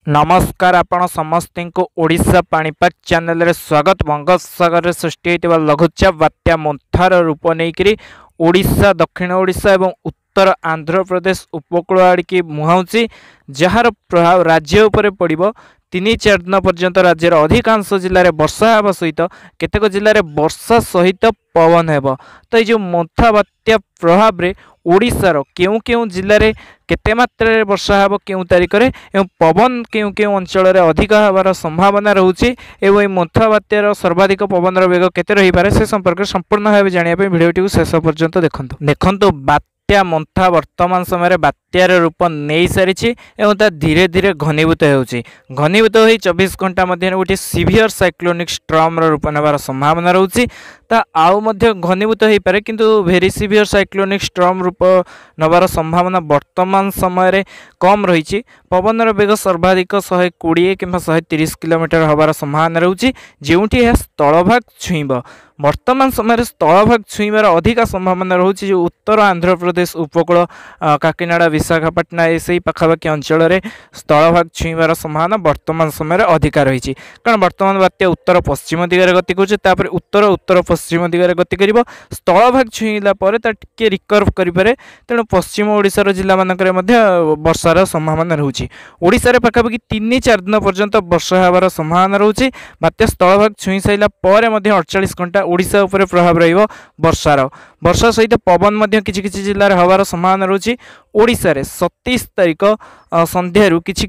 नमस्कार आपण समस्त को ओडिशा पाणीपाग चैनल रे स्वागत। बंगोपसागर सृष्टि होता लघुचाप बात्या मोन्थार रूप नहीं ओडिशा दक्षिण ओडिशा एवं उत्तर आंध्र प्रदेश उपकूल आड़की मुहांची जार प्रभाव राज्य उपर पड़ो। 3-4 दिन पर्यंत राज्यर अधिकांश जिले में वर्षा होगा सहित केतेक जिले में वर्षा सहित पवन हेब। तो ये मोन्था बात्या प्रभाव रे ओडिशार केउ केउ जिले में केते मात्रा वर्षा हेब केउ तारिख रे एवं पवन केउ केउ अंचल रे अधिक होबार संभावना रहुछि एवं मोन्था बात्यार सर्वाधिक पवन वेग केते रही पारे से संपर्क संपूर्ण भाव जानिया पे भिडियोटी शेष पर्यंत देखंतु। बात्या मोन्था वर्तमान समय बात्यार रूप नहीं सारी एवं धीरे धीरे घनीभूत होउछि। घनीभूत हो 24 घंटा मध्य गोटे सीवियर साइक्लोनिक स्ट्रॉम रूप नेबार संभावना रहुछि। ता आउ मध्य घनीभूत हो पारे किंतु भेरी सीवियर साइक्लोनिक स्ट्रॉम रूप नबार संभावना वर्तमान समय कम रही। पवन वेग सर्वाधिक 120 कि 130 किलोमीटर हबार संभावना रहुछि जेउठी यह स्थलभाग छुईब। वर्तमान समय स्थलभाग छुईबार अधिक संभावना रहुछि जो उत्तर आंध्र प्रदेश उपकूल काकीनाडा विशाखापाटना ऐसे पाखापाखि अंचल में स्थलभाग छुईबार संभावना वर्तमान समय अधिक रही। कारण वर्तमान बात्या उत्तर पश्चिम दिगरे गति कर उत्तर उत्तर पश्चिम दिगरे गति कर स्थलभाग छुईला टे रिकर्व करें। तेणु पश्चिम ओडिशार जिला मानक वर्षार संभावना रहुछि। ओडिशारे पाखापाखि 3-4 दिन पर्यंत वर्षा होबार संभावना रहुछि। बात्या स्थलभाग छुई साइला परे 48 घंटा ओडिशा उपर प्रभाव रहिबो वर्षार। वर्षा सहित पवन किछि किछि जिल्ला रे हबार संभावना रहुछि। ओडिशा रे 27 तारिख संध्यारू किछि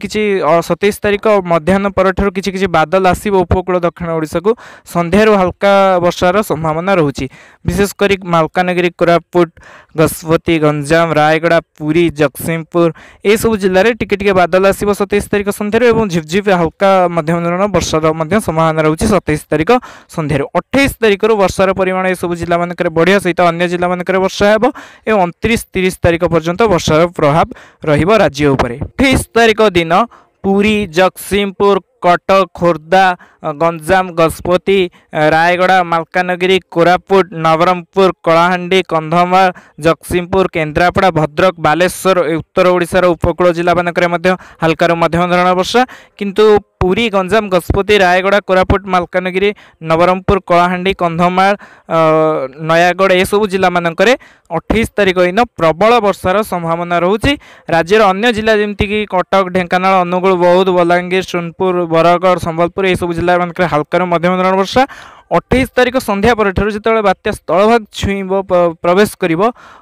27 तारिख मध्याह्न परठारु किछि बादल आसीबो उपकूल दक्षिण ओडिशा को संध्यारू हल्का वर्षार संभावना रहुछि। विशेष करी मालकानगिरी कोरापुट गजपति गंजाम रायगड़ा पुरी जगतसिंहपुर ए सब जिले में टिके बादल आसीबो 27 तारिख संध्यारू एवं झिपझिप हल्का मध्यम धरण वर्षार संभावना रहुछि 27 तारिख संध्यारू। 28 तारिख वर्षार परिमाण ए सब जिला मानकरे बढ़िया सहित अन्य जिला मानकरे वर्षा हेबो एवं 29-30 तारिख पर्यंत वर्षार प्रभाव रहिबो राज्य उपरे। 28 तारिख दिन पुरी जगतसिंहपुर कटक खोर्धा गंजाम गजपति रायगड़ा मालकानगिरी कोरापुट नवरंगपुर कलाहांडी कंधमाल जगतसिंहपुर केन्द्रापड़ा भद्रक बालेश्वर उत्तर ओडिशार उपकूल जिला मानकरे हल्का मध्यम धरण वर्षा किंतु पुरी गंजाम गजपति रायगड़ा कोरापुट मालकानगिरी नवरंगपुर कलाहांडी कंधमाल नयागढ़ ए सब जिला मानकरे 28 तारिख दिन प्रबल वर्षार संभावना रहुछि। राज्यर अन्य जिला जमती कि कटक ढेंकानाल अनुगुल बौद्ध बलांगीर सोनपुर बरगढ़ संबलपुर ये सब जिला मानक हल्का मध्यम धरण वर्षा। 28 तारिख संध्या पर जो बात्या स्थलभाग छुईब प्रवेश कर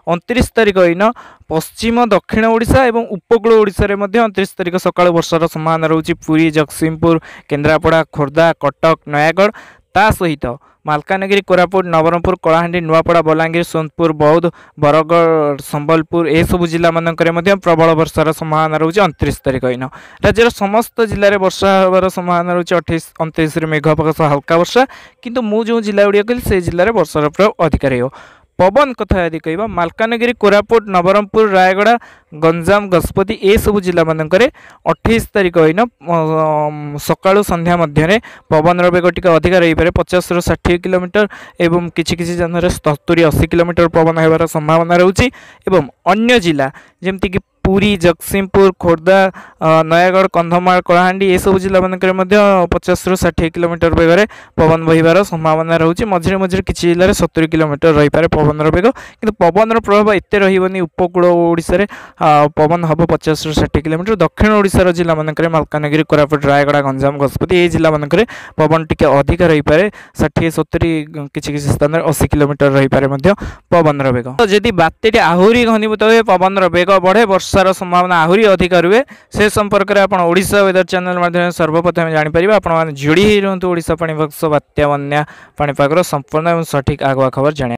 29 तारिख दिन पश्चिम दक्षिण ओडिशा एवं उपकूल ओडिशा रे 29 तारिख सकाळ वर्षार संभावना रहुछि। पुरी जगतसिंहपुर केन्द्रापड़ा खोर्धा कटक नयागढ़ ता सहित मालकानगिरी कोरापुट नवरंगपुर कलाहांडी नुआपड़ा बलांगीर सोनपुर बौद्ध बरगढ़ संबलपुर ए सब जिला मानकरे प्रबल वर्षार संभावना रहुछि। 29 तारिख दिन राज्यर समस्त जिले में वर्षा होबार संभावना रहुछि। 28-29 मेघ हल्का वर्षा किंतु मु जो जिला गुड़िया कहली से जिले में वर्षार प्रभाव अधिक रहिबो। पवन कथा यदि कहबा मालकानगिरी कोरापुट नवरंगपुर रायगड़ा गंजाम गजपति ए सब जिला मानकरे 28 तारिख दिन सकाळु संध्या मध्य पवन वेग टिके अधिक रही पारे 50-60 किलोमीटर एवं किछि किछि जन 70-80 किलोमीटर पवन हेबार संभावना रहुछि। एवं अन्य जिला जेमति कि पुरी जगतसिंहपुर खोर्धा नयागढ़ कंधमाल कलाहांडी ए सब जिला मानकरे 50-60 किलोमीटर वेग पवन बहिबार संभावना रहुछि। मझिरे मझिरे किछि जिले में 70 किलोमीटर रही पारे पवन वेग किंतु पवन प्रभाव एते रहिबनी। उपकूल ओडिशा रे पवन हम 50-60 किलोमीटर दक्षिण ओडिशार जिला मानकरे मालकानगिरी कोरापुट रायगड़ा गंजाम गजपति ए जिला मानकरे पवन टिके अधिक रही पारे 60-70 किछि स्थान 80 किलोमीटर रही पारे पवन वेग। तो जदि बात्याटी आहुरी घनीभूत हुए पवन वेग बढ़े वर्षार संभावना आहुरी अधिक रुहे से संपर्क में आप ओडिशा वेदर चैनल माध्यम सर्वप्रथम जानीपर आप जोड़ी ही रुहतु ओडिशा पाणीपाग बात्या बन्या पाणीपागर संपूर्ण और सठिक आगुआ खबर जाने।